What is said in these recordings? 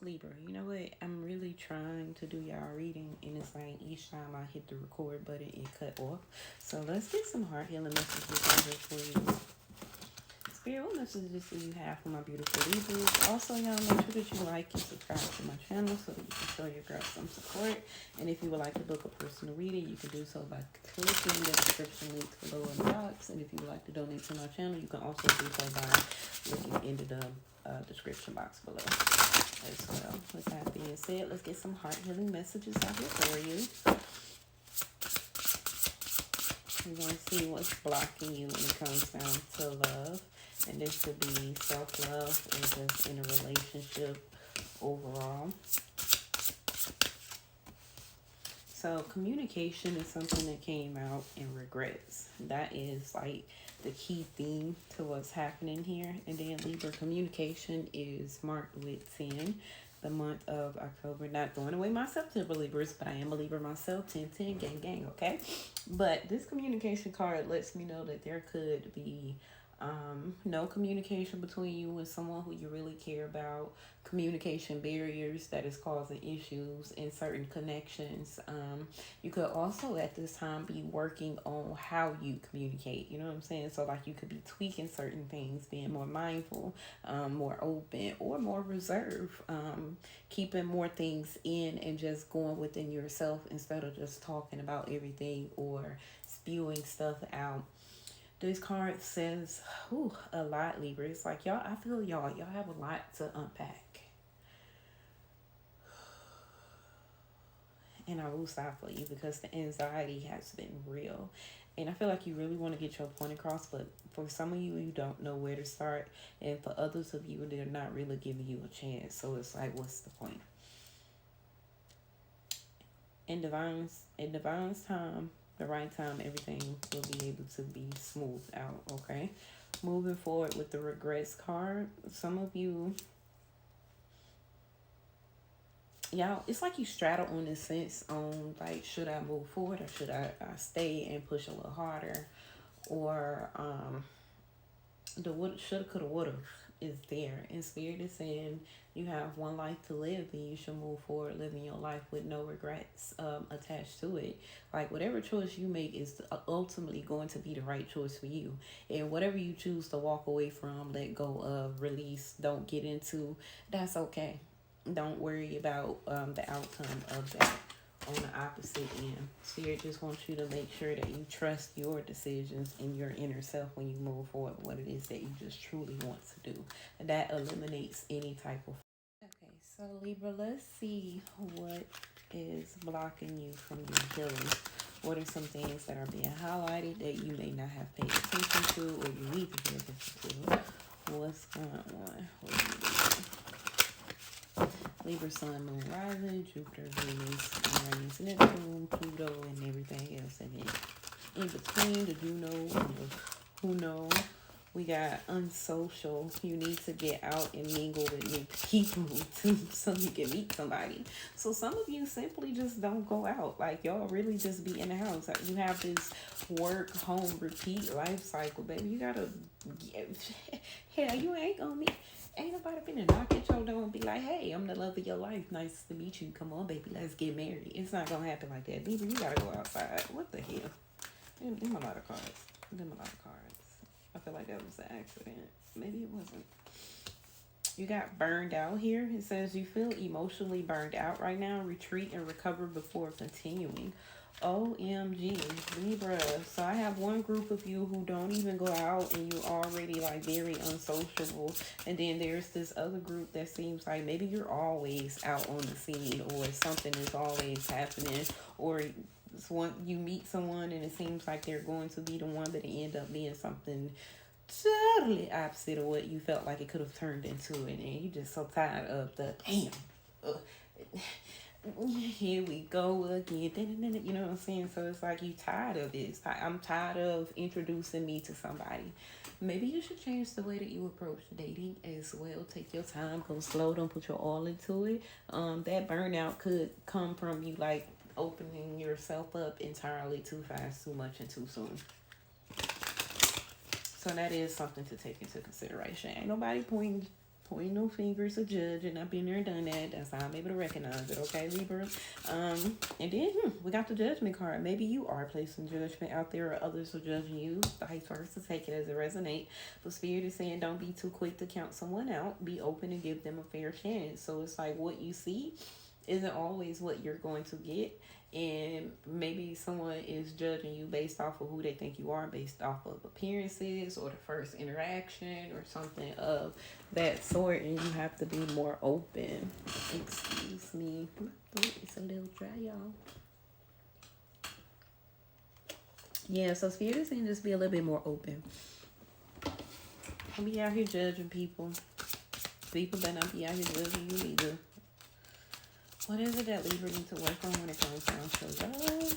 Libra, you know what? I'm really trying to do y'all reading, and it's like each time I hit the record button, it cut off. So let's get some heart healing messages out here for you. Spirit, what messages do you have for my beautiful Libras? Also, y'all make sure that you like and subscribe to my channel so that you can show your girl some support. And if you would like to book a personal reading, you can do so by clicking the description links below in the box. And if you would like to donate to my channel, you can also do so by looking into the description box below as well. With that being said, let's get some heart healing messages out here for you. We're going to see what's blocking you when it comes down to love. And this could be self-love or just in a relationship overall. So communication is something that came out in regrets. That is like the key theme to what's happening here. And then Libra, communication is marked with 10. The month of October, not throwing away my September Libras, but I am a Libra myself, 10, gang, gang, okay? But this communication card lets me know that there could be no communication between you and someone who you really care about, communication barriers that is causing issues in certain connections. You could also at this time be working on how you communicate, you know what I'm saying? So like you could be tweaking certain things, being more mindful, more open, or more reserved, keeping more things in and just going within yourself instead of just talking about everything or spewing stuff out. This card says, a lot, Libra. It's like, y'all, I feel y'all have a lot to unpack. And I will stop for you because the anxiety has been real. And I feel like you really want to get your point across, but for some of you, you don't know where to start. And for others of you, they're not really giving you a chance. So it's like, what's the point? In divine's time, the right time, everything will be able to be smoothed out, okay? Moving forward with the regrets card, some of you, y'all, it's like you straddle on this sense on like, should I move forward or should I stay and push a little harder? Or the would, shoulda, coulda, woulda is there. And Spirit is saying you have one life to live and you should move forward living your life with no regrets attached to it. Like whatever choice you make is ultimately going to be the right choice for you. And whatever you choose to walk away from, let go of, release, don't get into, that's okay. Don't worry about the outcome of that. On the opposite end, Spirit just wants you to make sure that you trust your decisions and your inner self when you move forward with what it is that you just truly want to do. That eliminates any type of. Okay, so Libra, let's see what is blocking you from your healing. What are some things that are being highlighted that you may not have paid attention to or you need to pay attention to? What's going on? What are you doing? Libra, Sun, Moon, Rising, Jupiter, Venus, Uranus, Neptune, Pluto, and everything else in it. In between the do know and the who know, we got unsocial. You need to get out and mingle with new people so you can meet somebody. So some of you simply just don't go out. Like y'all really just be in the house. You have this work, home, repeat life cycle, baby. You gotta hell, you ain't gonna meet. Ain't nobody finna knock at your door and be like, hey, I'm the love of your life. Nice to meet you. Come on, baby, let's get married. It's not gonna happen like that. Baby, you gotta go outside. What the hell? Them a lot of cards. Them a lot of cards. I feel like that was an accident. Maybe it wasn't. You got burned out here. It says you feel emotionally burned out right now. Retreat and recover before continuing. OMG, Libra. So I have one group of you who don't even go out and you already like very unsociable. And then there's this other group that seems like maybe you're always out on the scene or something is always happening. Or it's one, you meet someone and it seems like they're going to be the one, but it end up being something totally opposite of what you felt like it could have turned into. And you're just so tired of the damn. Here we go again. You know what I'm saying? So it's like you tired of this. I'm tired of introducing me to somebody. Maybe you should change the way that you approach dating as well. Take your time, go slow, don't put your all into it. That burnout could come from you like opening yourself up entirely too fast, too much, and too soon. So that is something to take into consideration. Ain't nobody pointing Pointing no fingers or judging. I've been there and done that. That's how I'm able to recognize it. Okay, Libra. And then we got the judgment card. Maybe you are placing judgment out there, or others are judging you. Vice versa. Take it as it resonates. But Spirit is saying, don't be too quick to count someone out. Be open and give them a fair chance. So it's like what you see isn't always what you're going to get. And maybe someone is judging you based off of who they think you are, based off of appearances or the first interaction or something of that sort, and you have to be more open. Excuse me, my throat is a little dry, y'all. Yeah, so Spirit is saying just be a little bit more open. Don't be out here judging people. People better not be out here judging you either. What is it that Libra need to work on when it comes down to love?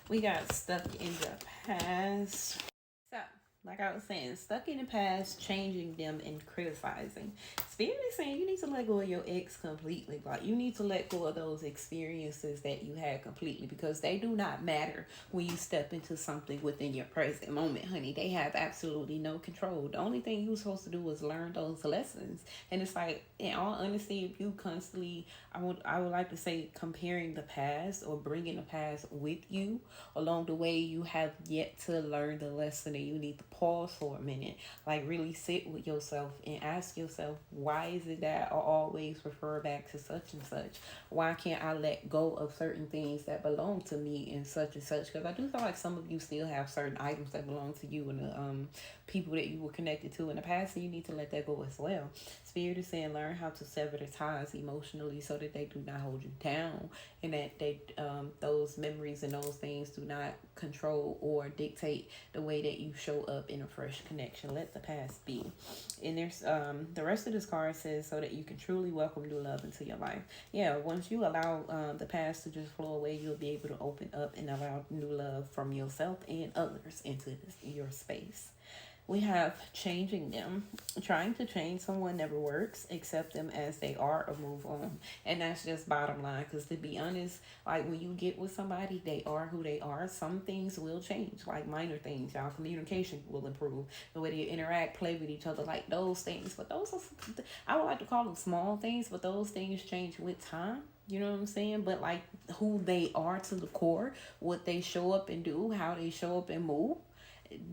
We got stuck in the past. So, like I was saying, stuck in the past, changing them and criticizing. Spirit is saying you need to let go of your ex completely. Like, you need to let go of those experiences that you had completely, because they do not matter when you step into something within your present moment, honey. They have absolutely no control. The only thing you're supposed to do is learn those lessons. And it's like, in all honesty, if you constantly, I would like to say, comparing the past or bringing the past with you along the way, you have yet to learn the lesson, and you need to pause for a minute, like really sit with yourself and ask yourself, why is it that I always refer back to such and such? Why can't I let go of certain things that belong to me and such and such? Because I do feel like some of you still have certain items that belong to you and the people that you were connected to in the past, and you need to let that go as well. Spirit is saying learn how to sever the ties emotionally so that they do not hold you down, and that they those memories and those things do not control or dictate the way that you show up in a fresh connection. Let the past be. And there's the rest of this card says so that you can truly welcome new love into your life. Yeah, once you allow the past to just flow away, you'll be able to open up and allow new love from yourself and others into your space. We have changing them. Trying to change someone never works. Accept them as they are or move on. And that's just bottom line. Because to be honest, like when you get with somebody, they are who they are. Some things will change. Like minor things. Y'all communication will improve. The way you interact, play with each other. Like those things. But those are, I would like to call them small things. But those things change with time. You know what I'm saying? But like who they are to the core. What they show up and do. How they show up and move.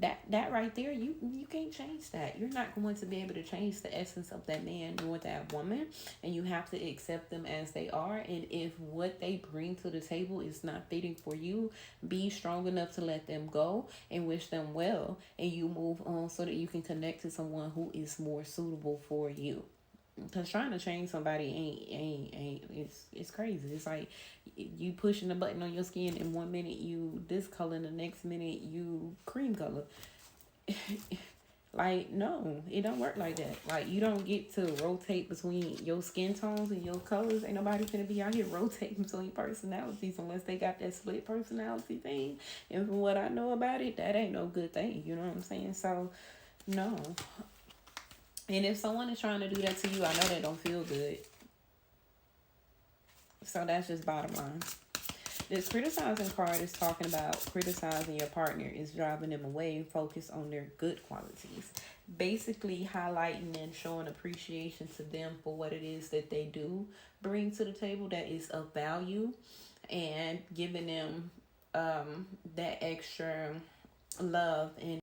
That right there, you can't change that. You're not going to be able to change the essence of that man nor that woman, and you have to accept them as they are. And if what they bring to the table is not fitting for you, be strong enough to let them go and wish them well, and you move on so that you can connect to someone who is more suitable for you. Because trying to change somebody ain't it's crazy. It's like you pushing the button on your skin, and 1 minute you this color and the next minute you cream color. Like, no, it don't work like that. Like, you don't get to rotate between your skin tones and your colors. Ain't nobody finna be out here rotating between personalities unless they got that split personality thing. And from what I know about it, that ain't no good thing. You know what I'm saying? So, no. And if someone is trying to do that to you, I know that don't feel good. So that's just bottom line. This criticizing card is talking about criticizing your partner is driving them away and focus on their good qualities. Basically highlighting and showing appreciation to them for what it is that they do bring to the table that is of value, and giving them that extra love and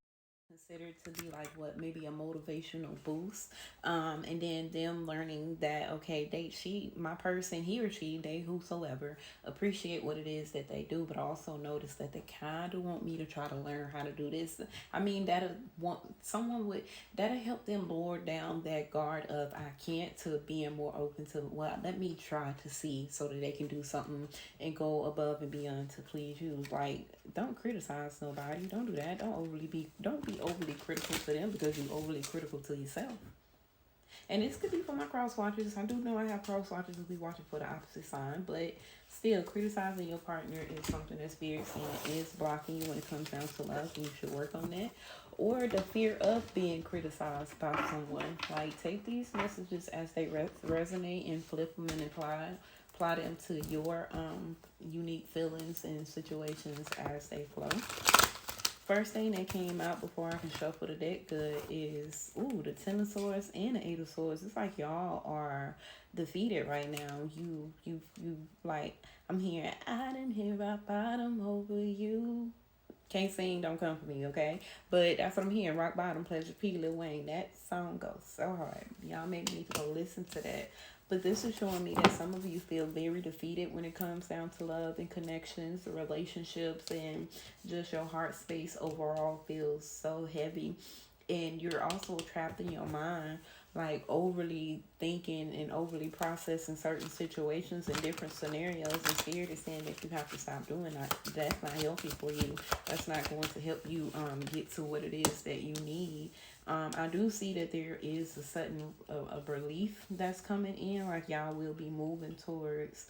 considered to be like what, maybe a motivational boost, and then them learning that okay, my person, he or she, they, whosoever, appreciate what it is that they do, but also notice that they kind of want me to try to learn how to do this. I mean, that'll help them lower down that guard of I can't to being more open to, well, let me try to see, so that they can do something and go above and beyond to please you. Like, don't criticize nobody. Don't do that. Don't be overly critical to them, because you're overly critical to yourself. And this could be for my cross watchers. I do know I have cross watchers who be watching for the opposite sign, but still, criticizing your partner is something that Spirit saying is blocking you when it comes down to love, and you should work on that. Or the fear of being criticized by someone. Like, take these messages as they resonate and flip them and apply them to your unique feelings and situations as they flow. First thing that came out before I can shuffle the deck good is the Ten of Swords and the Eight of Swords. It's like y'all are defeated right now. You like I'm hearing I didn't hear rock bottom over you. Can't sing, don't come for me, okay? But that's what I'm hearing. Rock bottom, Pleasure P, Lil Wayne. That song goes so hard. Y'all maybe need to go listen to that. But this is showing me that some of you feel very defeated when it comes down to love and connections, relationships, and just your heart space overall feels so heavy. And you're also trapped in your mind, like overly thinking and overly processing certain situations and different scenarios. And Spirit is saying that you have to stop doing that. That's not healthy for you. That's not going to help you get to what it is that you need. I do see that there is a sudden relief that's coming in, like y'all will be moving towards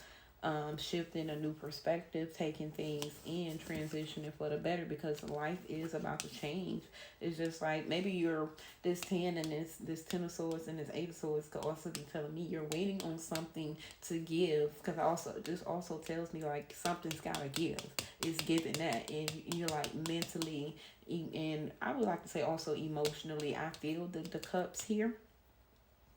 shifting a new perspective, taking things in, transitioning for the better, because life is about to change. It's just like maybe you're this 10 and this 10 of swords and this 8 of swords could also be telling me you're waiting on something to give, because also this also tells me like something's gotta give. It's giving that, and you're like mentally, and I would like to say also emotionally, I feel the cups here,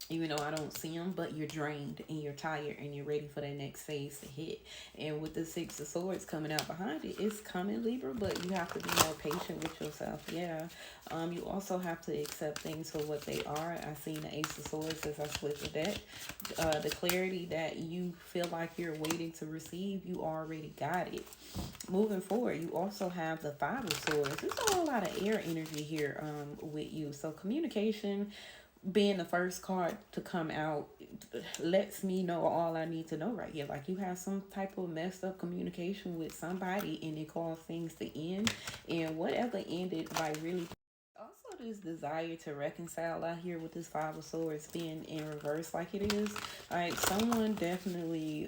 even though I don't see them, but you're drained and you're tired and you're ready for that next phase to hit. And with the Six of Swords coming out behind it, it's coming, Libra, but you have to be more patient with yourself. Yeah. You also have to accept things for what they are. I seen the Ace of Swords as I split the deck. The clarity that you feel like you're waiting to receive, you already got it. Moving forward, you also have the Five of Swords. There's a whole lot of air energy here with you. So communication being the first card to come out lets me know all I need to know right here. Like you have some type of messed up communication with somebody and it caused things to end. And whatever ended by really also this desire to reconcile out here with this Five of Swords being in reverse like it is. Like someone definitely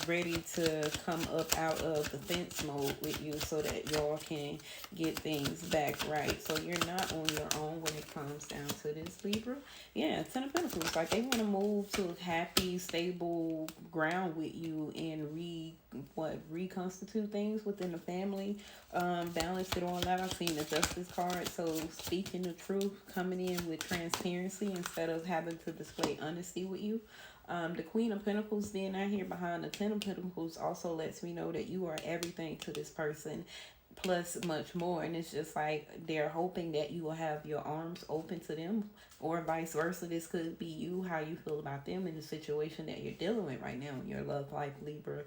ready to come up out of the fence mode with you so that y'all can get things back right. So you're not on your own when it comes down to this, Libra. Yeah, Ten of Pentacles. Like they want to move to happy, stable ground with you and reconstitute things within the family. Balance it all out. I've seen the Justice card. So speaking the truth, coming in with transparency instead of having to display honesty with you. The Queen of Pentacles being out here behind the Ten of Pentacles also lets me know that you are everything to this person, plus much more. And it's just like they're hoping that you will have your arms open to them, or vice versa. This could be you, how you feel about them in the situation that you're dealing with right now in your love life, Libra.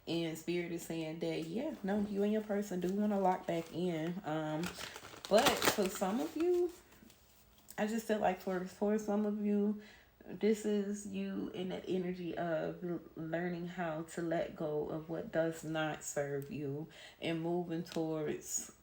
And Spirit is saying that, yeah, no, you and your person do want to lock back in. But for some of you, I just feel like for some of you, this is you in that energy of learning how to let go of what does not serve you and moving towards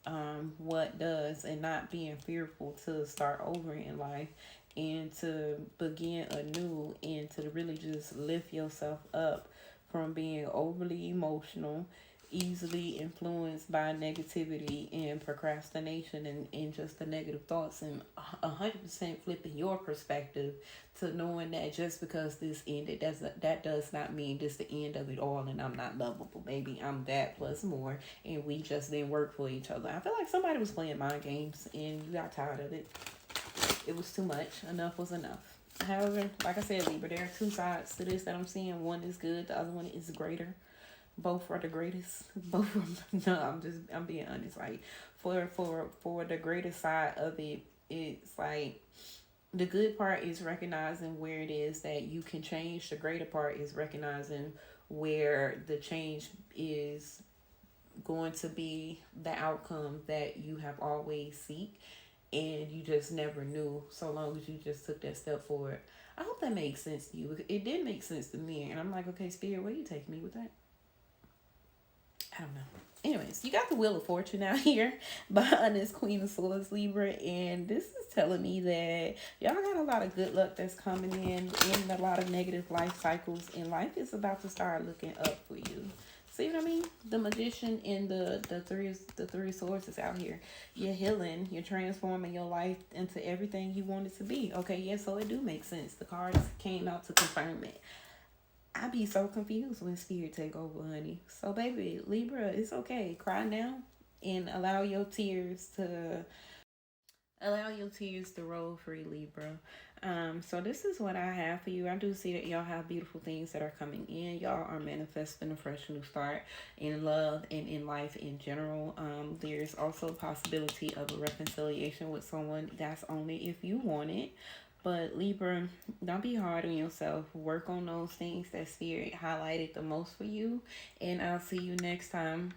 what does, and not being fearful to start over in life and to begin anew and to really just lift yourself up from being overly emotional, easily influenced by negativity and procrastination and just the negative thoughts, and 100% flipping your perspective to knowing that just because this ended, that does not mean this the end of it all and I'm not lovable. Maybe I'm that plus more and we just didn't work for each other. I feel like somebody was playing mind games and you got tired of it. It was too much. Enough was enough. However, like I said, Libra, there are two sides to this that I'm seeing. One is good, the other one is greater. Both are the greatest. Both of them. No, I'm being honest. Like for the greatest side of it, it's like the good part is recognizing where it is that you can change. The greater part is recognizing where the change is going to be the outcome that you have always seek, and you just never knew so long as you just took that step forward. I hope that makes sense to you. It did make sense to me, and I'm like, okay, Spirit, where you take me with that? I don't know. Anyways, you got the Wheel of Fortune out here behind this Queen of Swords, Libra, and this is telling me that y'all got a lot of good luck that's coming in and a lot of negative life cycles, and life is about to start looking up for you. See what I mean? The Magician and the three of swords is out here. You're healing. You're transforming your life into everything you want it to be. Okay, yeah, so it do make sense. The cards came out to confirm it. I be so confused when Spirit take over, honey. So, baby, Libra, it's okay. Cry now and allow your tears to roll free, Libra. So this is what I have for you. I do see that y'all have beautiful things that are coming in. Y'all are manifesting a fresh new start in love and in life in general. There's also a possibility of a reconciliation with someone. That's only if you want it. But Libra, don't be hard on yourself. Work on those things that Spirit highlighted the most for you. And I'll see you next time.